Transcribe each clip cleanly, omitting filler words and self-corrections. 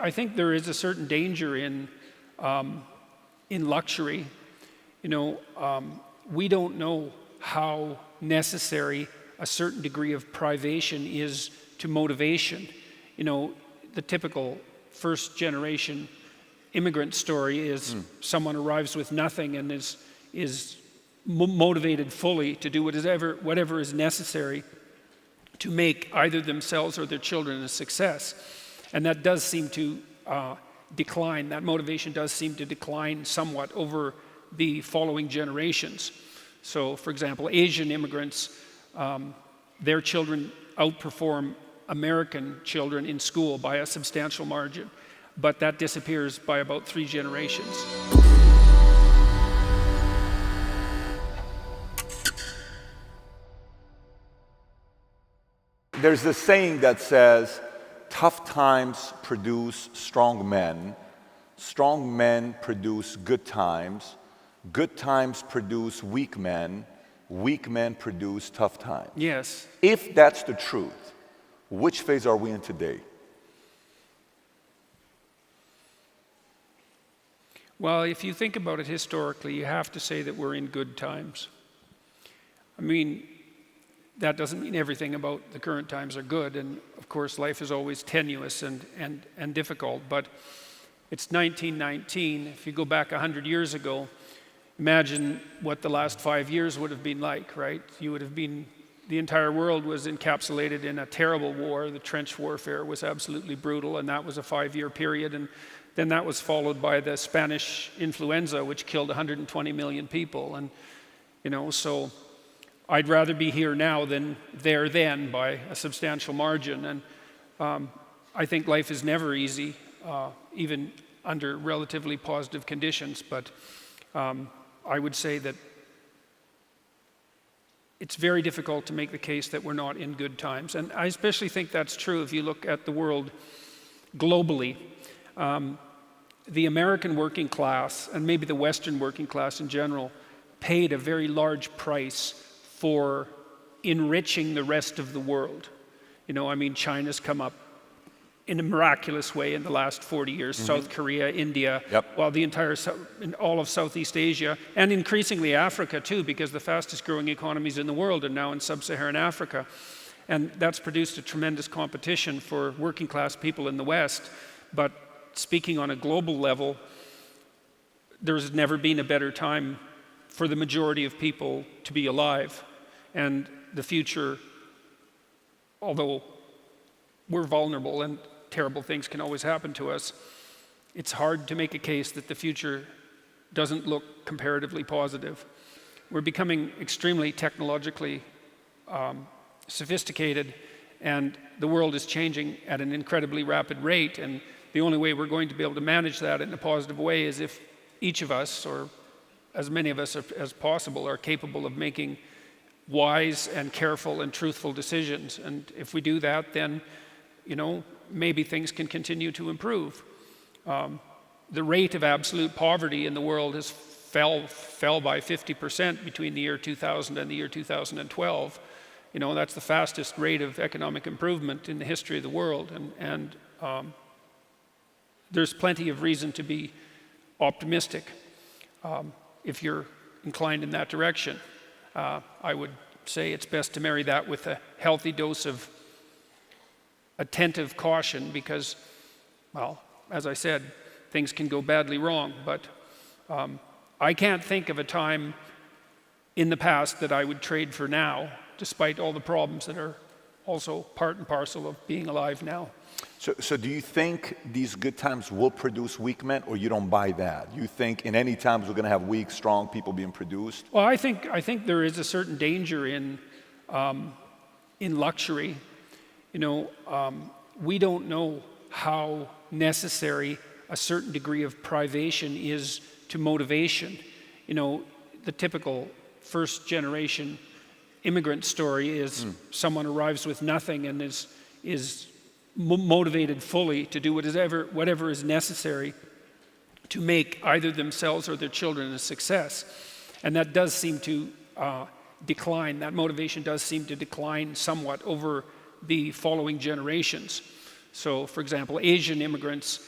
I think there is a certain danger in luxury. We don't know how necessary a certain degree of privation is to motivation. The typical first generation immigrant story is someone arrives with nothing and is motivated fully to do whatever is necessary to make either themselves or their children a success. And that does seem to decline, that motivation does seem to decline somewhat over the following generations. So, for example, Asian immigrants, their children outperform American children in school by a substantial margin, but that disappears by about 3 generations. There's this saying that says, tough times produce strong men produce good times produce weak men produce tough times. Yes. If that's the truth, which phase are we in today? Well, if you think about it historically, you have to say that we're in good times. I mean, that doesn't mean everything about the current times are good, and of course life is always tenuous and difficult, but it's 1919. If you go back 100 years ago, imagine what the last 5 years would have been like, right? The entire world was encapsulated in a terrible war. The trench warfare was absolutely brutal, and that was a 5-year period, and then that was followed by the Spanish influenza, which killed 120 million people, and so I'd rather be here now than there then by a substantial margin. And I think life is never easy, even under relatively positive conditions. But I would say that it's very difficult to make the case that we're not in good times. And I especially think that's true if you look at the world globally. The American working class, and maybe the Western working class in general, paid a very large price for enriching the rest of the world. China's come up in a miraculous way in the last 40 years. South Korea, India, while all of Southeast Asia, and increasingly Africa too, because the fastest growing economies in the world are now in sub-Saharan Africa. And that's produced a tremendous competition for working class people in the West. But speaking on a global level, there's never been a better time for the majority of people to be alive. And the future, although we're vulnerable and terrible things can always happen to us, it's hard to make a case that the future doesn't look comparatively positive. We're becoming extremely technologically sophisticated, and the world is changing at an incredibly rapid rate, and the only way we're going to be able to manage that in a positive way is if each of us, or as many of us as possible, are capable of making wise and careful and truthful decisions. And if we do that, then, maybe things can continue to improve. The rate of absolute poverty in the world has fell by 50% between the year 2000 and the year 2012. That's the fastest rate of economic improvement in the history of the world. And there's plenty of reason to be optimistic if you're inclined in that direction. I would say it's best to marry that with a healthy dose of attentive caution because, well, as I said, things can go badly wrong. But I can't think of a time in the past that I would trade for now, despite all the problems that are also part and parcel of being alive now. So do you think these good times will produce weak men, or you don't buy that? You think in any times we're going to have weak, strong people being produced? Well, I think there is a certain danger in luxury. We don't know how necessary a certain degree of privation is to motivation. The typical first generation immigrant story is someone arrives with nothing and is motivated fully to do whatever is necessary to make either themselves or their children a success. And that does seem to that motivation does seem to decline somewhat over the following generations. So, for example, Asian immigrants,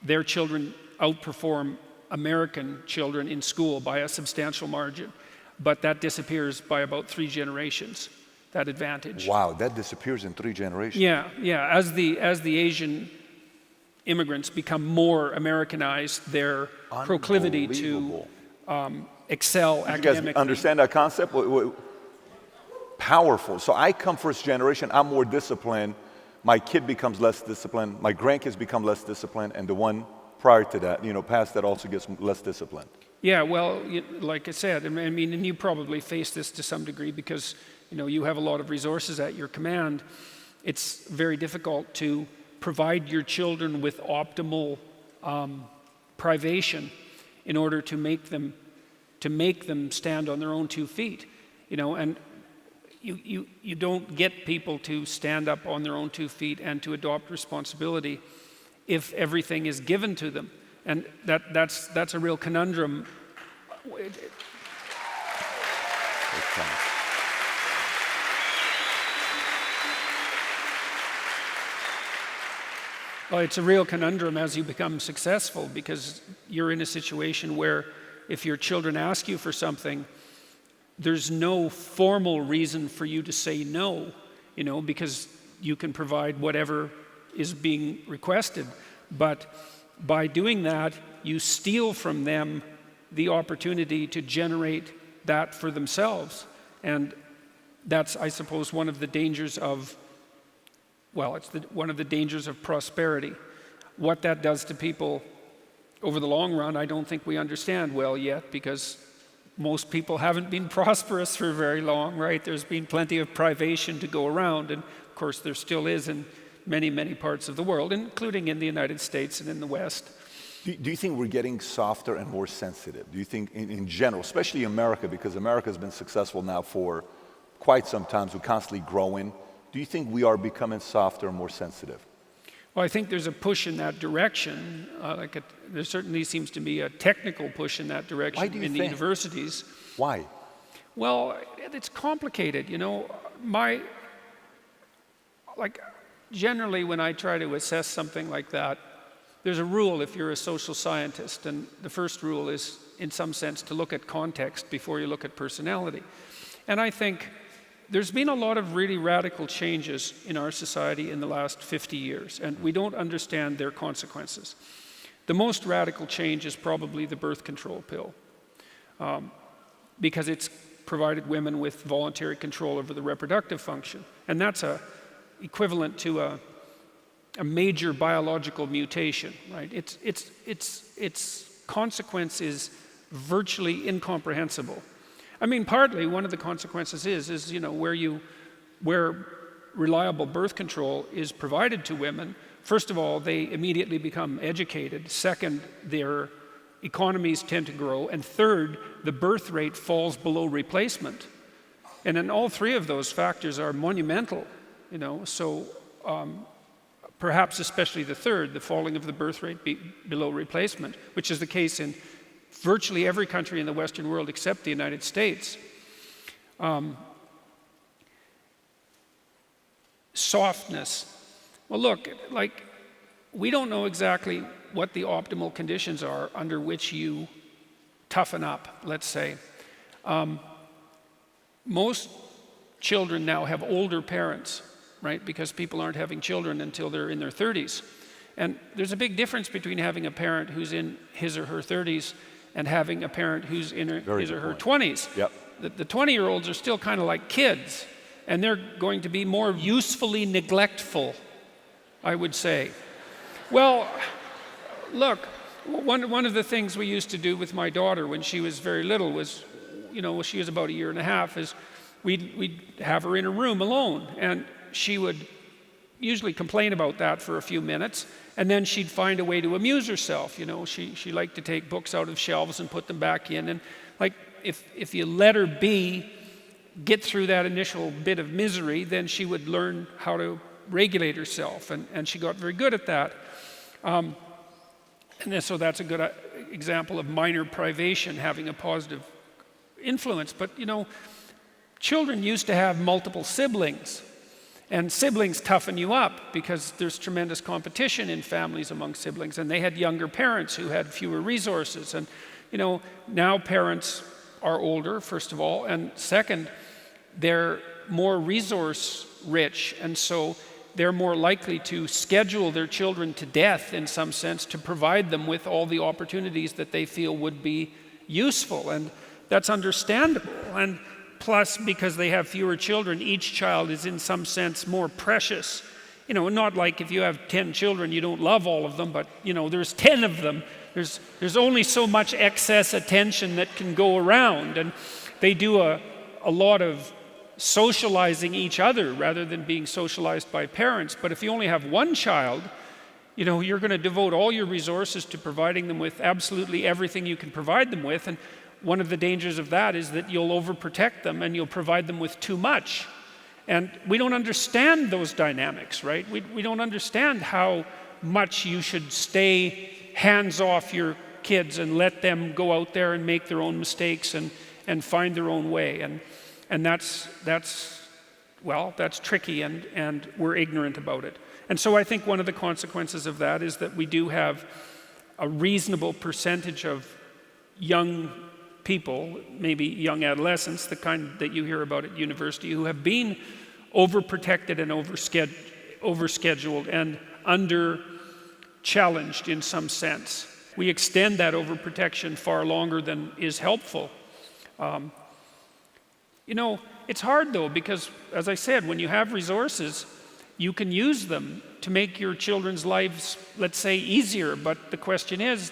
their children outperform American children in school by a substantial margin, but that disappears by about 3 generations, that advantage. Wow, that disappears in 3 generations. Yeah. As the Asian immigrants become more Americanized, their proclivity to excel You academically. guys understand that concept? Powerful. So I come first generation, I'm more disciplined. My kid becomes less disciplined. My grandkids become less disciplined. And the one prior to that, past that also gets less disciplined. Yeah, well, like I said, I mean, and you probably face this to some degree because, you have a lot of resources at your command. It's very difficult to provide your children with optimal privation in order to make them stand on their own 2 feet, and you don't get people to stand up on their own 2 feet and to adopt responsibility if everything is given to them, and that's a real conundrum. Well, it's a real conundrum as you become successful because you're in a situation where if your children ask you for something, there's no formal reason for you to say no, because you can provide whatever is being requested. But by doing that, you steal from them the opportunity to generate that for themselves. And that's, I suppose, one of the dangers of one of the dangers of prosperity. What that does to people over the long run, I don't think we understand well yet because most people haven't been prosperous for very long, right? There's been plenty of privation to go around, and of course there still is in many, many parts of the world, including in the United States and in the West. Do you think we're getting softer and more sensitive? Do you think in general, especially America, because America's been successful now for quite some time, we're constantly growing. Do you think we are becoming softer and more sensitive? Well, I think there's a push in that direction. There certainly seems to be a technical push in that direction in the universities. Why? Well, it's complicated. Generally when I try to assess something like that, there's a rule if you're a social scientist, and the first rule is, in some sense, to look at context before you look at personality. And I think there's been a lot of really radical changes in our society in the last 50 years, and we don't understand their consequences. The most radical change is probably the birth control pill, because it's provided women with voluntary control over the reproductive function. And that's equivalent to a major biological mutation, right? Its consequence is virtually incomprehensible. I mean, partly one of the consequences is where reliable birth control is provided to women, first of all, they immediately become educated. Second, their economies tend to grow. And third, the birth rate falls below replacement. And then all 3 of those factors are monumental, so perhaps especially the third, the falling of the birth rate below replacement, which is the case in virtually every country in the Western world except the United States. Softness. Well, look, we don't know exactly what the optimal conditions are under which you toughen up, let's say. Most children now have older parents, right? Because people aren't having children until they're in their 30s. And there's a big difference between having a parent who's in his or her 30s and having a parent who's in his or her 20s. Yep. The 20-year-olds are still kind of like kids, and they're going to be more usefully neglectful, I would say. Well, look, one of the things we used to do with my daughter when she was very little was, she was about 1.5 years, is we'd have her in a room alone, and she would usually complain about that for a few minutes, and then she'd find a way to amuse herself. She liked to take books out of shelves and put them back in, and if you let her get through that initial bit of misery, then she would learn how to regulate herself, and she got very good at that. So that's a good example of minor privation having a positive influence. But children used to have multiple siblings, And siblings toughen you up because there's tremendous competition in families among siblings. And they had younger parents who had fewer resources. And, now parents are older, first of all. And second, they're more resource rich. And so they're more likely to schedule their children to death in some sense to provide them with all the opportunities that they feel would be useful. And that's understandable. And plus, because they have fewer children, each child is in some sense more precious. Not like if you have 10 children, you don't love all of them, but there's 10 of them. There's only so much excess attention that can go around. And they do a lot of socializing each other rather than being socialized by parents. But if you only have one child, you're going to devote all your resources to providing them with absolutely everything you can provide them with. And one of the dangers of that is that you'll overprotect them and you'll provide them with too much. And we don't understand those dynamics, right? We don't understand how much you should stay hands off your kids and let them go out there and make their own mistakes and find their own way. And that's tricky, and we're ignorant about it. And so I think one of the consequences of that is that we do have a reasonable percentage of young people, maybe young adolescents, the kind that you hear about at university, who have been overprotected and overscheduled and under-challenged in some sense. We extend that overprotection far longer than is helpful. It's hard though, because as I said, when you have resources, you can use them to make your children's lives, let's say, easier. But the question is,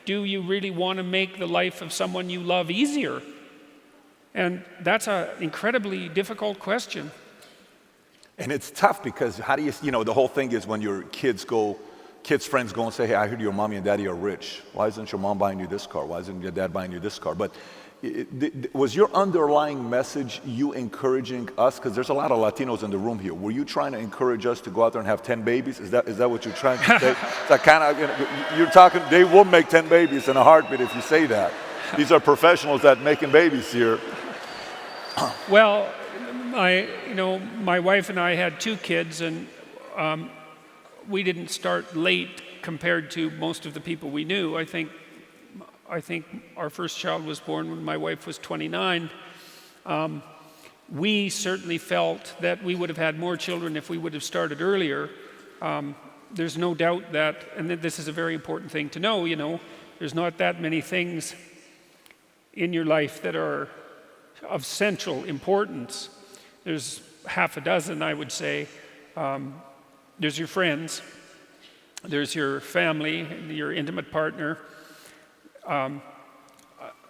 do you really want to make the life of someone you love easier? And that's an incredibly difficult question. And it's tough because how do you, the whole thing is when your kids' friends go and say, hey, I heard your mommy and daddy are rich. Why isn't your mom buying you this car? Why isn't your dad buying you this car? But was your underlying message you encouraging us? Because there's a lot of Latinos in the room here. Were you trying to encourage us to go out there and have 10 babies? Is that what you're trying to say? You're talking, they will make 10 babies in a heartbeat if you say that. These are professionals that making babies here. Well, my wife and I had 2 kids, and we didn't start late compared to most of the people we knew. I think our first child was born when my wife was 29. We certainly felt that we would have had more children if we would have started earlier. There's no doubt that, and this is a very important thing to know, there's not that many things in your life that are of central importance. There's half a dozen, I would say. There's your friends, there's your family, your intimate partner.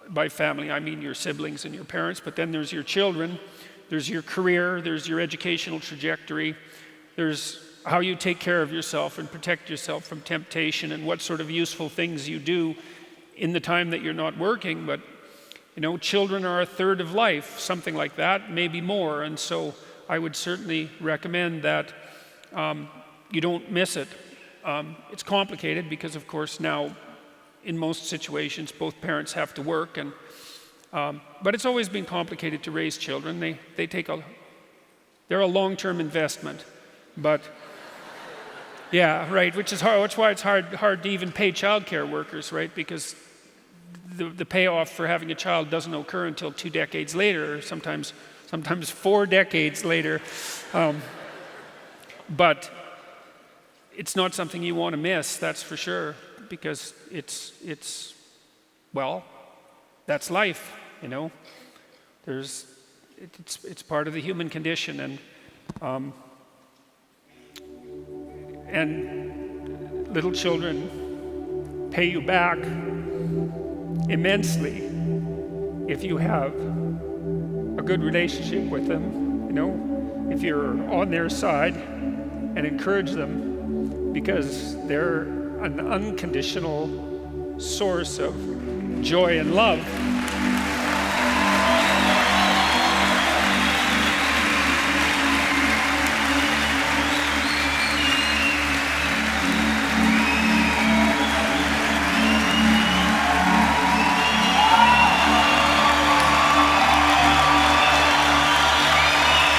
By family, I mean your siblings and your parents, but then there's your children, there's your career, there's your educational trajectory, there's how you take care of yourself and protect yourself from temptation and what sort of useful things you do in the time that you're not working. But, children are a third of life, something like that, maybe more. And so I would certainly recommend that you don't miss it. It's complicated because, of course, now in most situations, both parents have to work, but it's always been complicated to raise children. They're a long-term investment, but yeah, right. Which is hard. That's why it's hard to even pay childcare workers, right? Because the payoff for having a child doesn't occur until 2 decades later, or sometimes 4 decades later. But it's not something you want to miss, that's for sure. Because it's that's life, It's part of the human condition, and little children pay you back immensely if you have a good relationship with them, if you're on their side and encourage them, because they're an unconditional source of joy and love.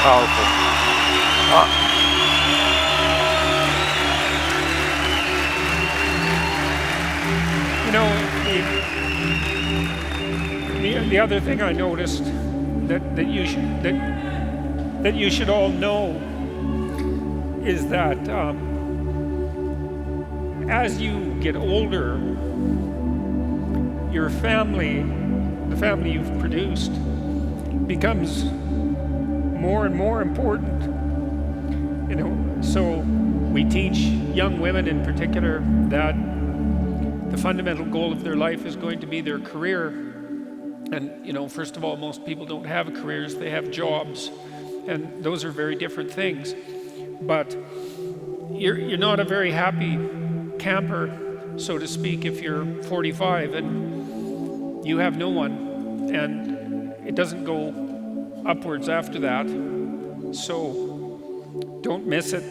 Powerful. know, the other thing I noticed that you should all know is that as you get older, your family, the family you've produced, becomes more and more important. You know, so we teach young women in particular that the fundamental goal of their life is going to be their career. And, you know, first of all, most people don't have careers, they have jobs. And those are very different things. But you're not a very happy camper, so to speak, if you're 45 and you have no one, and it doesn't go upwards after that. So don't miss it.